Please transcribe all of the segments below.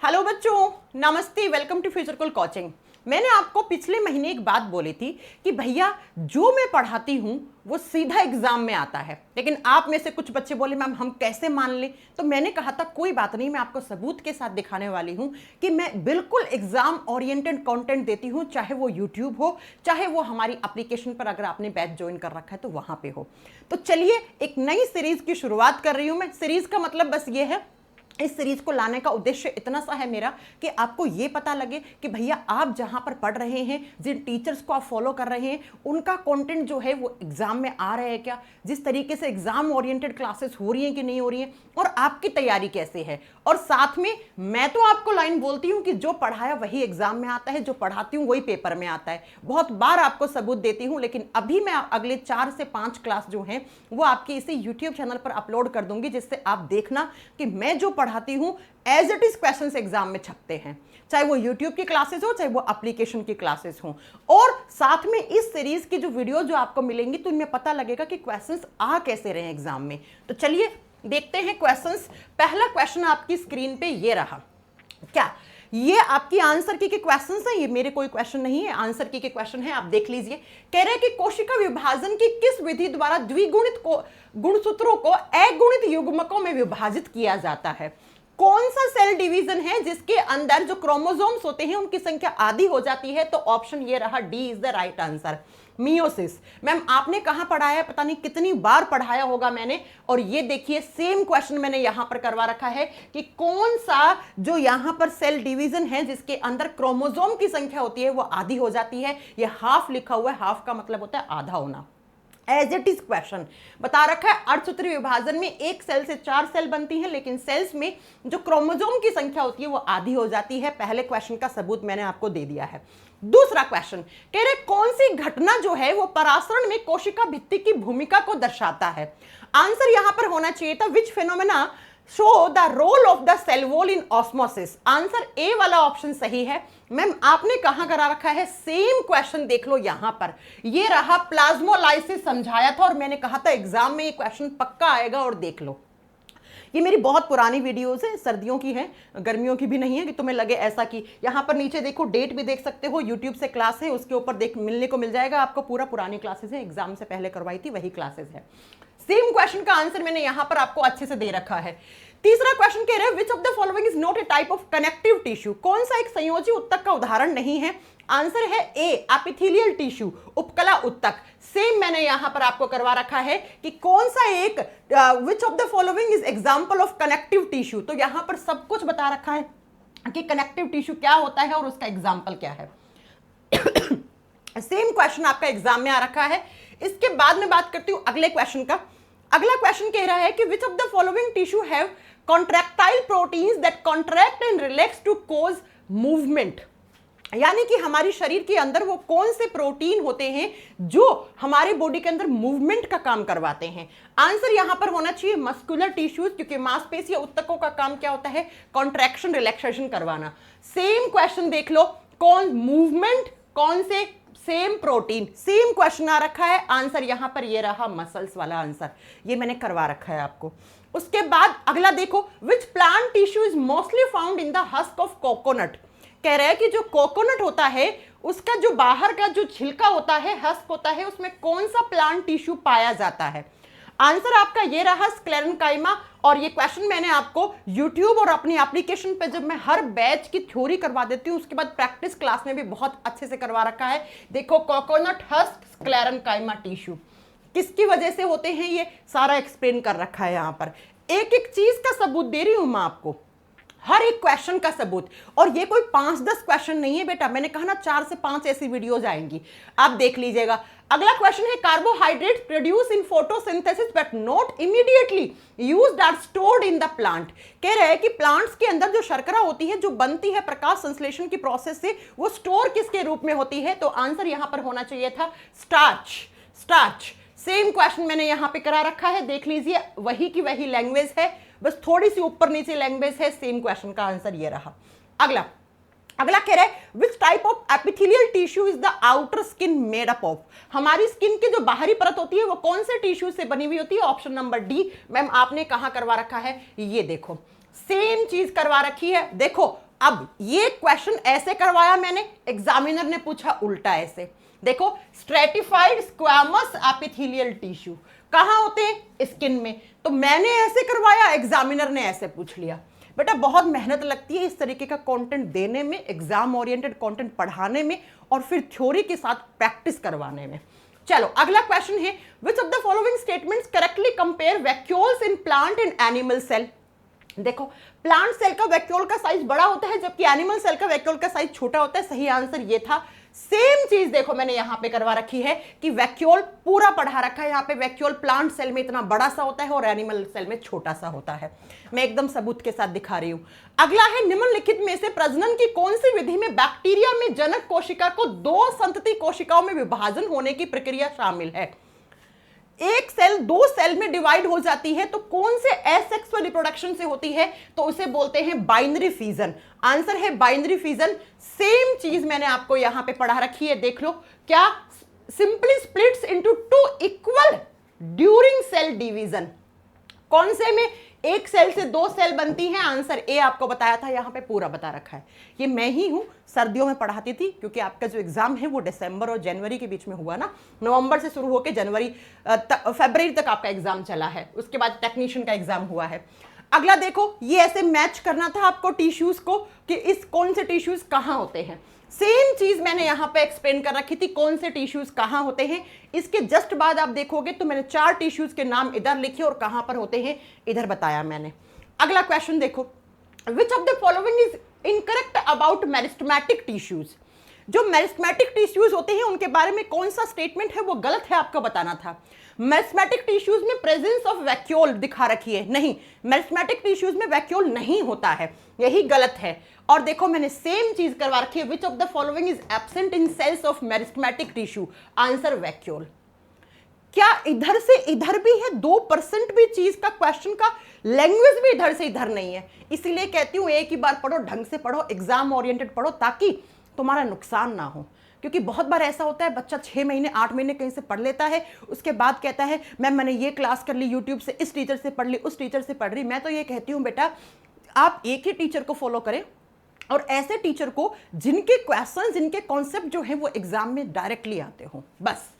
Hello बच्चों, नमस्ते। Welcome to फ्यूचरकल कोचिंग। मैंने आपको पिछले महीने एक बात बोली थी कि भैया जो मैं पढ़ाती हूँ वो सीधा एग्जाम में आता है, लेकिन आप में से कुछ बच्चे बोले मैम हम कैसे मान लें। तो मैंने कहा था कोई बात नहीं, मैं आपको सबूत के साथ दिखाने वाली हूँ कि मैं बिल्कुल एग्जाम ओरिएंटेड कंटेंट देती हूँ, चाहे वो यूट्यूब हो, चाहे वो हमारी एप्लीकेशन पर अगर आपने बैच ज्वाइन कर रखा है तो वहाँ पे हो। तो चलिए एक नई सीरीज की शुरुआत कर रही हूँ मैं। सीरीज का मतलब बस ये है, इस सीरीज को लाने का उद्देश्य इतना सा है मेरा कि आपको ये पता लगे कि भैया आप जहां पर पढ़ रहे हैं, जिन टीचर्स को आप फॉलो कर रहे हैं, उनका कंटेंट जो है वो एग्जाम में आ रहा है क्या, जिस तरीके से एग्जाम ओरिएंटेड क्लासेस हो रही हैं कि नहीं हो रही हैं, और आपकी तैयारी कैसे है। और साथ में मैं तो आपको लाइन बोलती हूं कि जो पढ़ाया वही एग्जाम में आता है, जो पढ़ाती हूं वही पेपर में आता है। बहुत बार आपको सबूत देती हूं, लेकिन अभी मैं अगले 4 से 5 क्लास जो हैं वो आपके इसी यूट्यूब चैनल पर अपलोड कर दूंगी, जिससे आप देखना कि मैं जो पढ़ाती हूं as it is questions exam में छपते हैं, चाहे वो यूट्यूब की क्लासेस हो, चाहे वो एप्लीकेशन की क्लासेस हो। और साथ में इस सीरीज की जो वीडियो जो आपको मिलेंगी तो इनमें पता लगेगा कि क्वेश्चंस आ कैसे रहे हैं एग्जाम में। तो चलिए देखते हैं क्वेश्चंस। पहला क्वेश्चन आपकी स्क्रीन पे ये रहा। क्या ये आपकी आंसर की के क्वेश्चंस हैं? ये मेरे कोई क्वेश्चन नहीं है, आंसर की के क्वेश्चन है, आप देख लीजिए। कह रहे हैं कि कोशिका विभाजन की किस विधि द्वारा द्विगुणित को गुणसूत्रों को अगुणित युग्मकों में विभाजित किया जाता है? कौन सा सेल डिवीजन है जिसके अंदर जो क्रोमोसोम्स होते हैं उनकी संख्या आधी हो जाती है? तो ऑप्शन ये रहा, D is the right answer, meiosis. Ma'am आपने कहां पढ़ाया, पता नहीं कितनी बार पढ़ाया होगा मैंने। और ये देखिए सेम क्वेश्चन मैंने यहां पर करवा रखा है कि कौन सा जो यहां पर सेल डिवीजन है जिसके अंदर क्रोमोसोम की संख्या होती है वो आधी हो जाती है। ये हाफ लिखा हुआ है, हाफ का मतलब होता है आधा होना। एज इट इज क्वेश्चन बता रखा है, अर्धसूत्री विभाजन में एक सेल से 4 सेल बनती हैं, लेकिन सेल्स में जो क्रोमोसोम की संख्या होती है वो आधी हो जाती है। पहले क्वेश्चन का सबूत मैंने आपको दे दिया है। दूसरा क्वेश्चन कह रहे कौन सी घटना जो है वो परासरण में कोशिका भित्ति की भूमिका को दर्शाता है? आंसर यहां पर होना चाहिए था, which phenomena show the role of the cell wall in osmosis. Answer A वाला ऑप्शन सही है। मैम आपने कहां करा रखा है, सेम क्वेश्चन देख लो यहां पर, ये रहा प्लाज्मोलाइसिस समझाया था और मैंने कहा था एग्जाम में ये क्वेश्चन पक्का आएगा। और देख लो ये मेरी बहुत पुरानी वीडियोस है, सर्दियों की है, गर्मियों की भी नहीं है कि तुम्हें लगे ऐसा कि यहां पर नीचे देखो डेट भी देख सकते हो, यूट्यूब से क्लास है उसके ऊपर देख मिलने को मिल जाएगा आपको, पूरा पुरानी क्लासेस है, एग्जाम से पहले करवाई थी वही क्लासेस है। सेम क्वेश्चन का आंसर मैंने यहां पर आपको अच्छे से दे रखा है। तीसरा क्वेश्चन कह रहे हैं विच of the following is not a type of connective tissue? कौन सा एक संयोजी उत्तक का उदाहरण नहीं है? आंसर है ए एपिथेलियल टिश्यू, उपकला उत्तक। सेम मैंने यहां पर आपको करवा रखा है कि कौन सा एक विच of the following is example of connective tissue. तो यहां पर सब कुछ बता रखा है कि कनेक्टिव टिश्यू क्या होता है और उसका एग्जाम्पल क्या है। सेम क्वेश्चन आपका एग्जाम में आ रखा है। इसके बाद में बात करती हूं अगले क्वेश्चन का। अगला क्वेश्चन कह रहा है कि which of the following tissue have contractile proteins that contract and relax to cause movement? यानी कि हमारी शरीर के अंदर वो कौन से प्रोटीन होते हैं जो हमारे बॉडी के अंदर मूवमेंट का काम करवाते हैं? आंसर यहां पर होना चाहिए मस्कुलर टिश्यूज, क्योंकि मांसपेशी या उत्तकों का काम क्या होता है, कॉन्ट्रैक्शन रिलैक्सेशन करवाना। सेम क्वेश्चन देख लो, कौन मूवमेंट, कौन से, सेम प्रोटीन, सेम क्वेश्चन आ रखा है। आंसर यहां पर ये रहा मसल्स वाला आंसर, ये मैंने करवा रखा है आपको। उसके बाद अगला देखो, which plant tissue is mostly found in the husk of coconut? कह रहा है कि जो कोकोनट होता है उसका जो बाहर का जो छिलका होता है, हस्क होता है, उसमें कौन सा प्लांट टिश्यू पाया जाता है? आंसर आपका ये रहा स्क्लेरेंकाइमा। और ये क्वेश्चन मैंने आपको YouTube और अपनी एप्लीकेशन पे जब मैं हर बैच की थ्योरी करवा देती हूँ उसके बाद प्रैक्टिस क्लास में भी बहुत अच्छे से करवा रखा है। देखो कोकोनट हस्क स्क्लेरेंकाइमा टिश्यू किसकी वजह से होते हैं ये सारा एक्सप्लेन कर रखा है। यहां पर एक एक चीज का सबूत दे रही हूं मैं आपको, हर एक क्वेश्चन का सबूत। और ये कोई 5-10 क्वेश्चन नहीं है बेटा, मैंने कहा ना 4 से 5 ऐसी वीडियोज आएंगी, आप देख लीजिएगा। अगला क्वेश्चन है carbohydrate produce in photosynthesis but not immediately used are stored in the plant. कह रहे हैं कि प्लांट्स के अंदर जो शर्करा होती है जो बनती है प्रकाश संश्लेषण की प्रोसेस से, वो स्टोर किसके रूप में होती है? तो आंसर यहां पर होना चाहिए था स्टार्च, स्टार्च। सेम क्वेश्चन मैंने यहां पे करा रखा है, देख लीजिए, वही की वही लैंग्वेज है, बस थोड़ी सी ऊपर नीचे लैंग्वेज है। सेम क्वेश्चन का आंसर ये रहा। अगला कह रहा है which type of epithelial tissue is the outer skin made up of? हमारी स्किन की जो बाहरी परत होती है वो कौन से टिश्यू से बनी हुई होती है? Option number D. मैम आपने कहां करवा रखा है, ये देखो सेम चीज करवा रखी है। देखो अब ये क्वेश्चन ऐसे करवाया मैंने, एग्जामिनर ने पूछा उल्टा ऐसे। देखो, स्ट्रेटिफाइड स्क्वैमस एपिथेलियल टिश्यू कहां होते हैं? स्किन में। तो मैंने ऐसे करवाया, एग्जामिनर ने ऐसे पूछ लिया। बेटा बहुत मेहनत लगती है इस तरीके का कंटेंट देने में, एग्जाम ओरिएंटेड कंटेंट पढ़ाने में, और फिर थ्योरी के साथ प्रैक्टिस करवाने में। चलो अगला क्वेश्चन है, which of the following statements correctly compare vacuoles in plant and animal cell. देखो, प्लांट सेल का वैक्यूल का साइज बड़ा होता है जबकि एनिमल सेल का वैक्यूल का साइज छोटा होता है। सही आंसर ये था। सेम चीज देखो मैंने यहां पे करवा रखी है कि वैक्यूल पूरा पढ़ा रखा है। यहां पे वैक्यूल प्लांट सेल में इतना बड़ा सा होता है और एनिमल सेल में छोटा सा होता है। मैं एकदम सबूत के साथ दिखा रही हूं। अगला है, निम्नलिखित में से प्रजनन की कौन सी विधि में बैक्टीरिया में जनक कोशिका को 2 संतति कोशिकाओं में विभाजन होने की प्रक्रिया शामिल है? एक सेल 2 सेल में डिवाइड हो जाती है तो कौन से एसेक्सुअल रिप्रोडक्शन से होती है? तो उसे बोलते हैं बाइनरी फिजन। आंसर है बाइनरी फिजन। सेम चीज मैंने आपको यहां पे पढ़ा रखी है, देख लो। क्या? Simply splits into 2 equal during cell division. कौन से में? एक सेल से 2 सेल बनती हैं। आंसर ए आपको बताया था, यहां पे पूरा बता रखा है। ये मैं ही हूं, सर्दियों में पढ़ाती थी क्योंकि आपका जो एग्जाम है वो दिसंबर और जनवरी के बीच में हुआ ना। नवंबर से शुरू होकर जनवरी फरवरी तक आपका एग्जाम चला है, उसके बाद टेक्नीशियन का एग्जाम हुआ है। अगला देखो, ये ऐसे मैच करना था आपको टिश्यूज को कि इस कौन से टिश्यूज कहां होते हैं। सेम चीज मैंने यहां पे एक्सप्लेन कर रखी थी, कौन से टिश्यूज कहां होते हैं। इसके जस्ट बाद आप देखोगे तो मैंने 4 टिश्यूज के नाम इधर लिखे और कहां पर होते हैं इधर बताया मैंने। अगला क्वेश्चन देखो, विच of the following is incorrect about meristematic tissues. जो मेरिस्टेमेटिक टिश्यूज होते हैं उनके बारे में कौन सा स्टेटमेंट है वो गलत है, आपको बताना था। मेरिस्टेमेटिक टिश्यूज में प्रेजेंस ऑफ वैक्यूल दिखा रखी है, नहीं, मेरिस्टेमेटिक टिश्यूज में वैक्यूल नहीं होता है, यही गलत है। और देखो मैंने सेम चीज करवा रखी है, which of the following is absent in cells of meristematic tissue. Answer vacuole. क्या इधर से इधर भी है? 2% भी चीज का क्वेश्चन का लैंग्वेज भी इधर से इधर नहीं है। इसलिए कहती हूं एक ही बार पढ़ो, ढंग से पढ़ो, एग्जाम ओरिएंटेड पढ़ो ताकि तुम्हारा नुकसान ना हो। क्योंकि बहुत बार ऐसा होता है बच्चा 6 महीने 8 महीने कहीं से पढ़ लेता है, उसके बाद कहता है मैम मैंने ये क्लास कर ली यूट्यूब से, इस टीचर से पढ़ ली, उस टीचर से पढ़ रही। मैं तो ये कहती हूँ बेटा आप एक ही टीचर को फॉलो करें और ऐसे टीचर को जिनके क्वेश्चन, जिनके कॉन्सेप्ट जो है वो एग्जाम में डायरेक्टली आते हो, बस।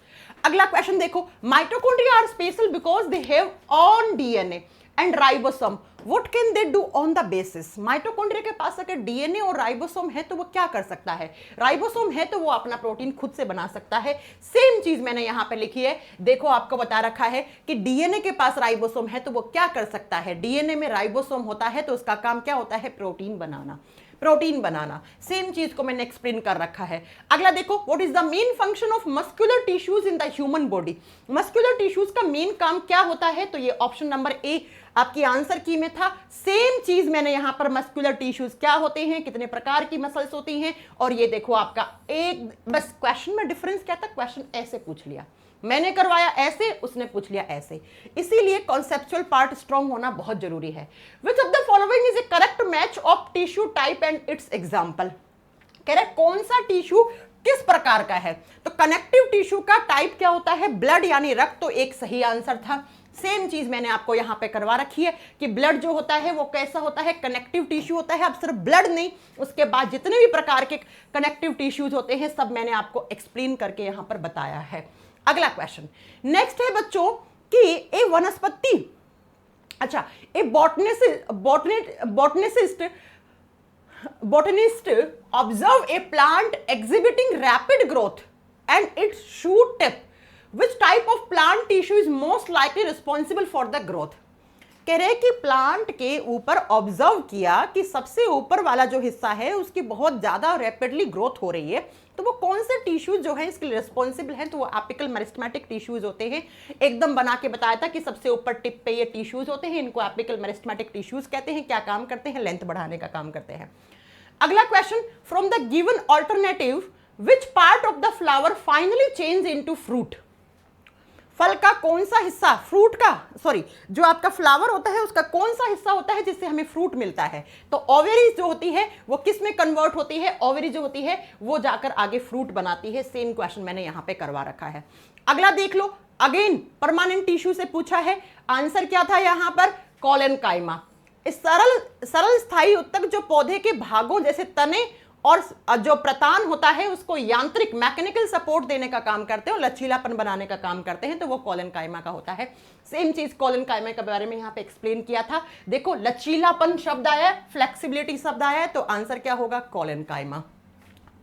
अगला क्वेश्चन देखो, mitochondria are special because they have own DNA and ribosome, what can they do on the basis. Mitochondria के पास अगर डीएनए और राइबोसोम है तो वो क्या कर सकता है? राइबोसोम है तो वो अपना प्रोटीन खुद से बना सकता है। सेम चीज मैंने यहां पे लिखी है, देखो आपको बता रखा है कि डीएनए के पास राइबोसोम है तो वो क्या कर सकता है। डीएनए में राइबोसोम होता है तो उसका काम क्या होता है? प्रोटीन बनाना, प्रोटीन बनाना। सेम चीज को मैंने एक्सप्लेन कर रखा है। अगला देखो, what is the main function of muscular tissues in the human body. Muscular tissues का मेन काम क्या होता है? तो ये ऑप्शन नंबर ए आपकी आंसर की में था। सेम चीज मैंने यहां पर मस्कुलर टिश्यूज क्या होते हैं, कितने प्रकार की मसल्स होती हैं, और ये देखो आपका एक बस क्वेश्चन में डिफरेंस क्या था, क्वेश्चन ऐसे पूछ लिया, मैंने करवाया ऐसे, उसने पूछ लिया ऐसे। इसीलिए कॉन्सेप्चुअल पार्ट स्ट्रांग होना बहुत जरूरी है। Which of the following is A correct match of tissue type and it's example. कह रहे कौन सा टिश्यू किस प्रकार का है। तो कनेक्टिव टिश्यू का टाइप क्या होता है? ब्लड यानी रक्त, तो एक सही आंसर था। सेम चीज मैंने आपको यहां पे करवा रखी है कि ब्लड जो होता है वो कैसा होता है? कनेक्टिव टिश्यू होता है। अब सिर्फ ब्लड नहीं, उसके बाद जितने भी प्रकार के कनेक्टिव टिश्यूज होते हैं सब मैंने आपको एक्सप्लेन करके यहां पर बताया है। अगला क्वेश्चन नेक्स्ट है बच्चों कि ए वनस्पति, अच्छा ए botanist observe a plant exhibiting rapid growth and its shoot tip. Which type of plant tissue is most likely responsible for the growth? कह रहे कि प्लांट के ऊपर ऑब्जर्व किया कि सबसे ऊपर वाला जो हिस्सा है उसकी बहुत ज्यादा रैपिडली ग्रोथ हो रही है, तो वो कौन से टिश्यूज जो है इसके लिए रिस्पॉन्सिबल हैं? तो वो एपिकल मेरिस्टेमेटिक टिश्यूज होते हैं। एकदम बना के बताया था कि सबसे ऊपर टिप पे ये टिश्यूज होते हैं, इनको एपिकल मेरिस्टेमेटिक टिश्यूज कहते हैं। क्या काम करते हैं? लेंथ बढ़ाने का काम करते हैं। अगला question, from the given alternative which part of the flower finally change into fruit. फल का कौन सा हिस्सा, फ्रूट का, सॉरी जो आपका फ्लावर होता है उसका कौन सा हिस्सा होता है जिससे हमें फ्रूट मिलता है? तो ओवेरी जो होती है वो किस में कन्वर्ट होती है? ओवेरी जो होती है वो जाकर आगे फ्रूट बनाती है। सेम क्वेश्चन मैंने यहां पे करवा रखा है। अगला देख लो, अगेन परमानेंट टिश्यू से पूछा है। आंसर क्या था यहां पर? कॉलेनकाइमा। इस सरल सरल स्थायी उत्तक जो पौधे के भागों जैसे तने और जो प्रतान होता है उसको यांत्रिक मैकेनिकल सपोर्ट देने का काम करते हैं और लचीलापन बनाने का काम करते हैं, तो वो कोलेनकाइमा का होता है। सेम चीज कोलेनकाइमा के बारे में यहाँ पे एक्सप्लेन किया था। देखो लचीलापन शब्द आया, फ्लेक्सिबिलिटी शब्द आया, तो आंसर क्या होगा? कोलेनकाइमा।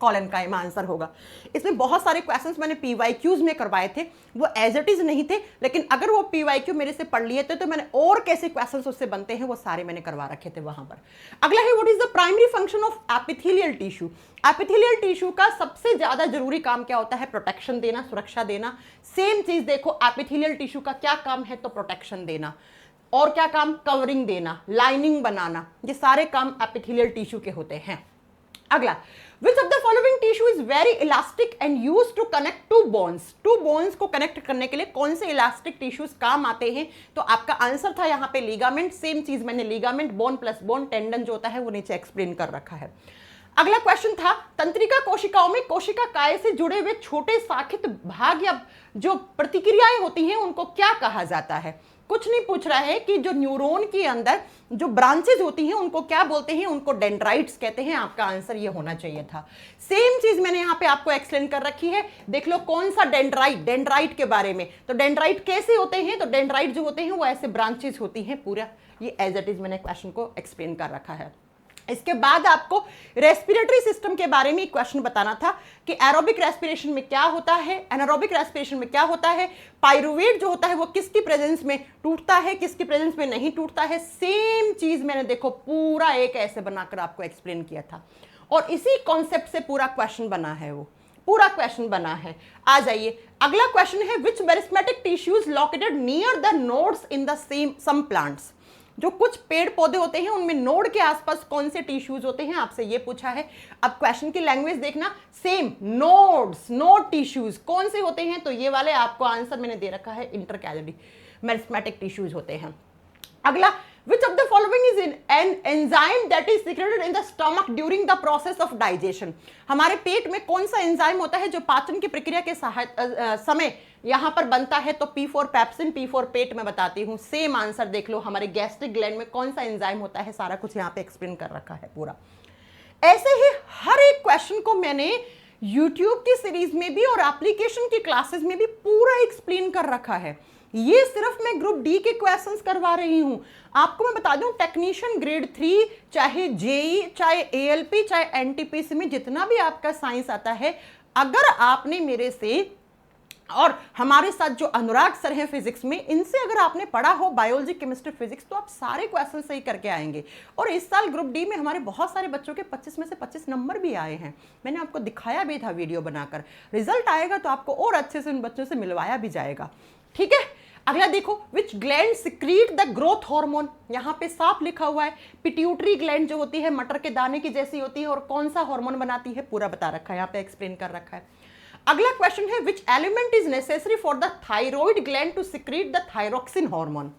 कोलेनकाइमा आंसर होगा। इसमें बहुत सारे क्वेश्चंस मैंने पीवाईक्यूज में करवाए थे, वो एज इट इज नहीं थे, लेकिन अगर वो पीवाईक्यू मेरे से पढ़ लिए थे तो मैंने और कैसे क्वेश्चंस उससे बनते हैं वो सारे मैंने करवा रखे थे वहां पर। अगला है what is the primary function of epithelial tissue. Epithelial tissue का सबसे ज्यादा जरूरी काम क्या होता है? प्रोटेक्शन देना, सुरक्षा देना। सेम चीज देखो, एपिथेलियल टिश्यू का क्या काम है? तो प्रोटेक्शन देना। और क्या काम? कवरिंग देना, लाइनिंग बनाना, ये सारे काम एपिथेलियल टिश्यू के होते हैं। अगला, which of the following tissue is very elastic and used to connect two bones? two bones को कनेक्ट करने के लिए कौन से इलास्टिक टिश्यूज काम आते हैं? तो आपका आंसर था यहाँ पे लिगामेंट। सेम चीज मैंने ligament, bone plus bone, tendon जो होता है वो नीचे एक्सप्लेन कर रखा है। अगला क्वेश्चन था तंत्रिका कोशिकाओं में कोशिका काय से जुड़े हुए छोटे शाखित भाग या जो प्रतिक्रियाएं होती हैं उनको क्या कहा जाता है? कुछ नहीं पूछ रहा है कि जो न्यूरॉन के अंदर जो ब्रांचेज होती हैं उनको क्या बोलते हैं? उनको डेंड्राइट्स कहते हैं। आपका आंसर ये होना चाहिए था। सेम चीज मैंने यहाँ पे आपको एक्सप्लेन कर रखी है। देख लो कौन सा डेंड्राइट, डेंड्राइट के बारे में। तो डेंड्राइट कैसे होते हैं? तो डेंड्राइट जो होते हैं वो ऐसे ब्रांचेज होती हैं। पूरा ये एज इट इज मैंने क्वेश्चन को एक्सप्लेन कर रखा है। इसके बाद आपको रेस्पिरेटरी सिस्टम के बारे में क्वेश्चन बताना था कि एरोबिक रेस्पिरेशन में क्या होता है, एनारोबिक रेस्पिरेशन में क्या होता है, पाइरुवेट जो होता है वो किसकी प्रेजेंस में टूटता है, किसकी प्रेजेंस में नहीं टूटता है। सेम चीज मैंने देखो पूरा एक ऐसे बनाकर आपको एक्सप्लेन किया था और इसी कॉन्सेप्ट से पूरा क्वेश्चन बना है, वो पूरा क्वेश्चन बना है। आ जाइए, अगला क्वेश्चन है which meristematic tissues located near the nodes in the some plants. जो कुछ पेड़ पौधे होते हैं उनमें नोड के आसपास कौन से टिश्यूज होते हैं, आपसे ये पूछा है। अब क्वेश्चन की लैंग्वेज देखना, सेम नोड्स, नोड टिश्यूज कौन से होते हैं? तो ये वाले आपको आंसर मैंने दे रखा है, इंटरकैलरी मेरिस्मेटिक टिश्यूज होते हैं। अगला, which of the following is an enzyme that is secreted in the stomach during the process of digestion? हमारे पेट में कौन सा एंजाइम होता है जो पाचन की प्रक्रिया के समय यहां पर बनता है? तो P4 पैप्सिन, P4 पेट में बताती हूं। सेम आंसर देख लो, हमारे गैस्ट्रिक ग्लैंड में कौन सा एंजाइम होता है, सारा कुछ यहां पे एक्सप्लेन कर रखा है पूरा। ऐसे ही हर एक क्वेश्चन को मैंने YouTube की सीरीज में भी और एप्लीकेशन की क्लासेस में भी पूरा एक्सप्लेन कर रखा है। ये सिर्फ मैं ग्रुप डी के क्वेश्चंस करवा रही हूं। आपको मैं बता दूं, टेक्नीशियन ग्रेड 3, चाहे जेई, चाहे एएलपी, चाहे एनटीपीसी में जितना भी आपका साइंस आता है, अगर आपने मेरे से और हमारे साथ जो अनुराग सर हैं फिजिक्स में, इनसे अगर आपने पढ़ा हो बायोलॉजी, केमिस्ट्री, फिजिक्स, तो आप सारे क्वेश्चन सही करके आएंगे। और इस साल ग्रुप डी में हमारे बहुत सारे बच्चों के 25 में से 25 नंबर भी आए हैं। मैंने आपको दिखाया भी था वीडियो बनाकर। रिजल्ट आएगा तो आपको और अच्छे से उन बच्चों से मिलवाया भी जाएगा। ठीक है, अगला देखो, विच gland secrete the growth hormone. यहाँ पे साफ लिखा हुआ है, पिट्यूटरी ग्लैंड जो होती है मटर के दाने की जैसी होती है और कौन सा हार्मोन बनाती है, पूरा बता रखा है, यहाँ पे एक्सप्लेन कर रखा है। अगला क्वेश्चन है which element is necessary for the thyroid gland to secrete the thyroxine hormone.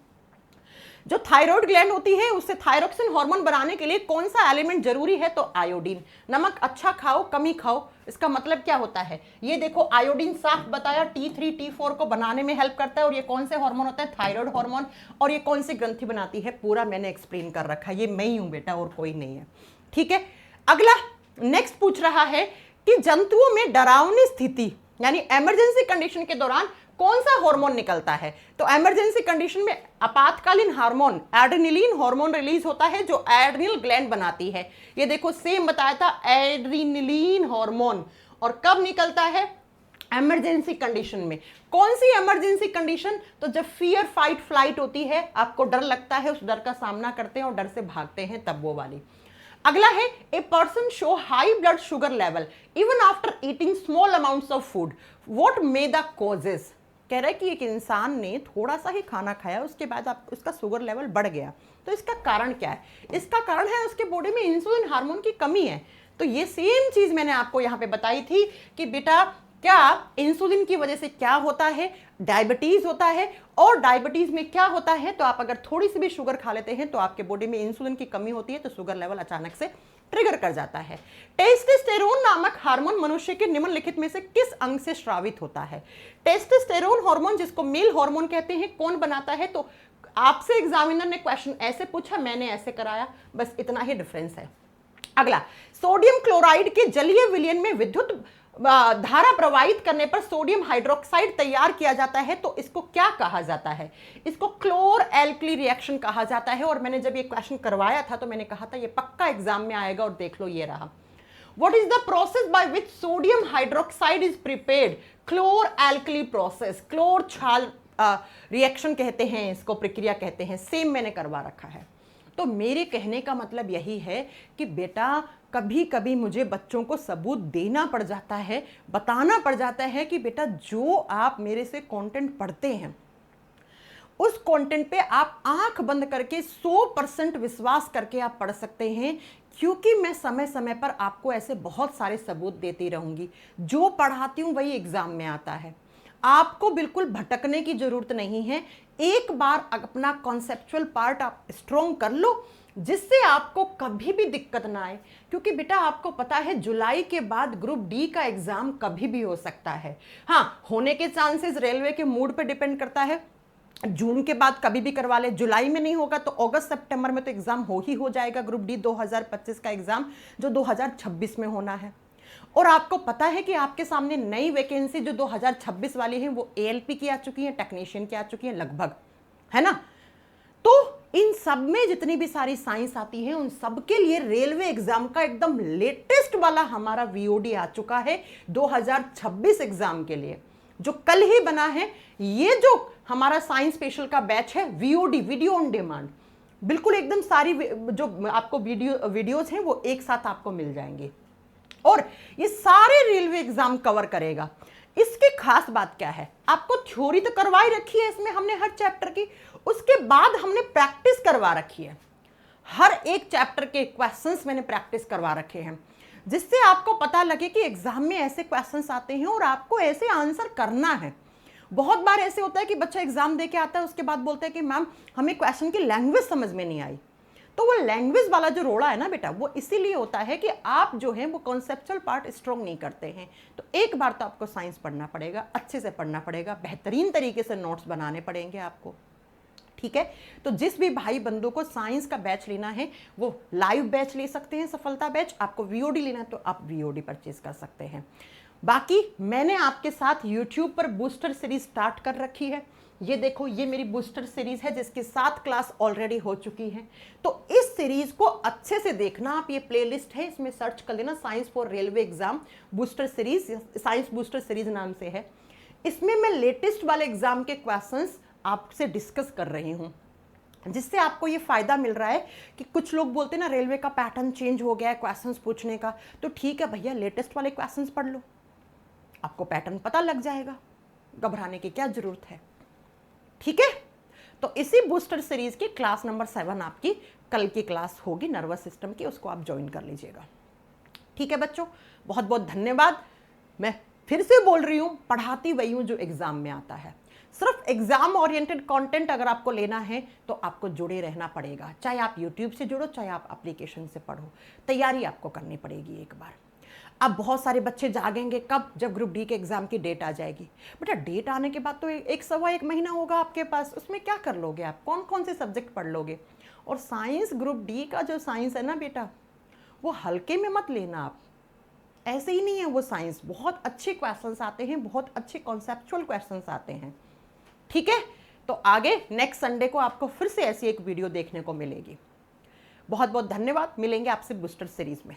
जो थायराइड ग्लैंड होती है उससे थायरोक्सिन हार्मोन बनाने के लिए कौन सा एलिमेंट जरूरी है? तो आयोडीन। नमक अच्छा खाओ, कम ही खाओ, इसका मतलब क्या होता है? ये देखो आयोडीन साफ बताया, T3 T4 को बनाने में हेल्प करता है। और ये कौन से हार्मोन होता है? Thyroid hormone. और ये कौन सी ग्रंथि बनाती है, पूरा मैंने एक्सप्लेन कर रखा है। ये मैं ही हूं बेटा, और कोई नहीं है। ठीक है, अगला नेक्स्ट पूछ रहा है कि जंतुओं में डरावनी स्थिति यानी इमरजेंसी कंडीशन के दौरान कौन सा हार्मोन निकलता है? तो इमरजेंसी कंडीशन में आपातकालीन हार्मोन एड्रेनलिन हार्मोन रिलीज होता है जो एड्रिनल ग्लैंड बनाती है। ये देखो सेम बताया था, एड्रेनलिन हार्मोन। और कब निकलता है? इमरजेंसी कंडीशन में। कौन सी इमरजेंसी कंडीशन? तो जब फियर फाइट फ्लाइट होती है, आपको डर लगता है, उस डर का सामना करते हैं और डर से भागते हैं, तब वो वाली। अगला है a person show high blood sugar level even after eating small amounts of food, what may the causes. कह रहा है कि एक इंसान ने थोड़ा सा ही खाना खाया, उसके बाद आप उसका शुगर लेवल बढ़ गया, तो इसका कारण क्या है? इसका कारण है उसके बॉडी में इंसुलिन हार्मोन की कमी है। तो ये सेम चीज मैंने आपको यहाँ पे बताई थी कि बेटा क्या इंसुलिन की वजह से क्या होता है? डायबिटीज होता है। और डायबिटीज में क्या होता है? तो आप अगर थोड़ी सी भी शुगर खा लेते हैं तो आपके बॉडी में इंसुलिन की कमी होती है, तो शुगर लेवल अचानक से ट्रिगर कर जाता है। टेस्टोस्टेरोन नामक हार्मोन मनुष्य के निम्नलिखित में से किस अंग से स्रावित होता है? टेस्टोस्टेरोन हार्मोन, जिसको मेल हार्मोन कहते हैं, कौन बनाता है? तो आपसे एग्जामिनर ने क्वेश्चन ऐसे पूछा, मैंने ऐसे कराया, बस इतना ही डिफरेंस है। अगला, सोडियम क्लोराइड के जलीय विलयन में विद्युत धारा प्रवाहित करने पर सोडियम हाइड्रोक्साइड तैयार किया जाता है, तो इसको क्या कहा जाता है? इसको क्लोर एल्कली रिएक्शन कहा जाता है। और मैंने जब ये क्वेश्चन करवाया था तो मैंने कहा था ये पक्का एग्जाम में आएगा, और देख लो ये रहा। What is the process by which sodium hydroxide is prepared? Chlor alkali process, chlor छाल रिएक्शन कहते हैं इसको, प्रक्रिया कहते हैं। सेम मैंने करवा रखा है। तो मेरे कहने का मतलब यही है कि बेटा कभी कभी मुझे बच्चों को सबूत देना पड़ जाता है, बताना पड़ जाता है कि बेटा जो आप मेरे से कंटेंट पढ़ते हैं उस कंटेंट पे आप आंख बंद करके 100% विश्वास करके आप पढ़ सकते हैं, क्योंकि मैं समय समय पर आपको ऐसे बहुत सारे सबूत देती रहूंगी। जो पढ़ाती हूं वही एग्जाम में आता है। आपको बिल्कुल भटकने की जरूरत नहीं है। एक बार अपना कॉन्सेप्चुअल पार्ट आप स्ट्रॉन्ग कर लो, जिससे आपको कभी भी दिक्कत ना आए। क्योंकि बेटा आपको पता है जुलाई के बाद ग्रुप डी का एग्जाम कभी भी हो सकता है। हाँ, होने के चांसेस रेलवे के मूड पे डिपेंड करता है। जून के बाद कभी भी करवा ले, जुलाई में नहीं होगा तो अगस्त सितंबर में तो एग्जाम हो जाएगा ग्रुप डी 2025 का एग्जाम, जो 2026 में होना है। और आपको पता है कि आपके सामने नई वैकेंसी जो 2026 वाली है वो एएलपी की आ चुकी है, टेक्नीशियन की आ चुकी है लगभग, है ना। तो इन सब में जितनी भी सारी साइंस आती है उन सब के लिए रेलवे एग्जाम का एकदम लेटेस्ट वाला हमारा वीओडी आ चुका है 2026 एग्जाम के लिए, जो कल ही बना है। ये जो हमारा साइंस स्पेशल का बैच है वीओडी, वीडियो ऑन डिमांड, बिल्कुल एकदम सारी जो आपको वीडियोस हैं वो एक साथ आपको मिल जाएंगे, और ये सारे रेलवे एग्जाम कवर करेगा। इसकी खास बात क्या है, आपको थ्योरी तो करवाई रखी है इसमें हमने हर चैप्टर की, उसके बाद हमने प्रैक्टिस करवा रखी है। हर एक चैप्टर के क्वेश्चंस मैंने प्रैक्टिस करवा रखे हैं, जिससे आपको पता लगे कि एग्जाम में ऐसे क्वेश्चंस आते हैं और आपको ऐसे आंसर करना है। बहुत बार ऐसे होता है कि बच्चा एग्जाम दे के आता है, उसके बाद बोलता है कि मैम हमें क्वेश्चन की लैंग्वेज समझ में नहीं आई। तो वो लैंग्वेज वाला जो रोड़ा है ना बेटा, वो इसीलिए होता है कि आप जो है वो कॉन्सेप्चुअल पार्ट स्ट्रॉन्ग नहीं करते हैं। तो एक बार तो आपको साइंस पढ़ना पड़ेगा, अच्छे से पढ़ना पड़ेगा, बेहतरीन तरीके से नोट्स बनाने पड़ेंगे आपको, ठीक है। तो जिस भी भाई बंधु को साइंस का बैच लेना है वो लाइव बैच ले सकते हैं, सफलता बैच। आपको वीओडी लेना है तो आप वीओडी परचेज कर सकते हैं। बाकी मैंने आपके साथ यूट्यूब पर बूस्टर सीरीज स्टार्ट कर रखी है। ये देखो, ये मेरी बूस्टर सीरीज है जिसकी 7 क्लास ऑलरेडी हो चुकी हैं। तो इस सीरीज को अच्छे से देखना आप, ये प्लेलिस्ट है, इसमें सर्च कर लेना science for railway exam booster series, science booster series नाम से है। इसमें मैं लेटेस्ट वाले एग्जाम के क्वेश्चंस आपसे डिस्कस कर रही हूँ, जिससे आपको ये फायदा मिल रहा है कि कुछ लोग बोलते हैं ना रेलवे का पैटर्न चेंज हो गया है क्वेश्चंस पूछने का, तो ठीक है भैया लेटेस्ट वाले क्वेश्चंस पढ़ लो, आपको पैटर्न पता लग जाएगा, घबराने की क्या जरूरत है, ठीक है। तो इसी बूस्टर सीरीज की क्लास नंबर 7 आपकी कल की क्लास होगी नर्वस सिस्टम की, उसको आप ज्वाइन कर लीजिएगा, ठीक है बच्चों। बहुत बहुत धन्यवाद। मैं फिर से बोल रही हूं, पढ़ाती वही हूं जो एग्जाम में आता है। सिर्फ एग्जाम ओरिएंटेड कंटेंट अगर आपको लेना है तो आपको जुड़े रहना पड़ेगा, चाहे आप यूट्यूब से जुड़ो चाहे आप एप्लीकेशन से पढ़ो, तैयारी आपको करनी पड़ेगी एक बार। अब बहुत सारे बच्चे जागेंगे कब, जब ग्रुप डी के एग्जाम की डेट आ जाएगी। बेटा डेट आने के बाद तो एक सवा एक महीना होगा आपके पास, उसमें क्या कर लोगे आप, कौन कौन से सब्जेक्ट पढ़ लोगे। और साइंस ग्रुप डी का जो साइंस है ना बेटा, वो हल्के में मत लेना आप, ऐसे ही नहीं है वो साइंस, बहुत अच्छे क्वेश्चंस आते हैं, बहुत अच्छे कॉन्सेप्चुअल क्वेश्चंस आते हैं, ठीक है। तो आगे नेक्स्ट संडे को आपको फिर से ऐसी एक वीडियो देखने को मिलेगी। बहुत बहुत धन्यवाद, मिलेंगे आपसे बूस्टर सीरीज में।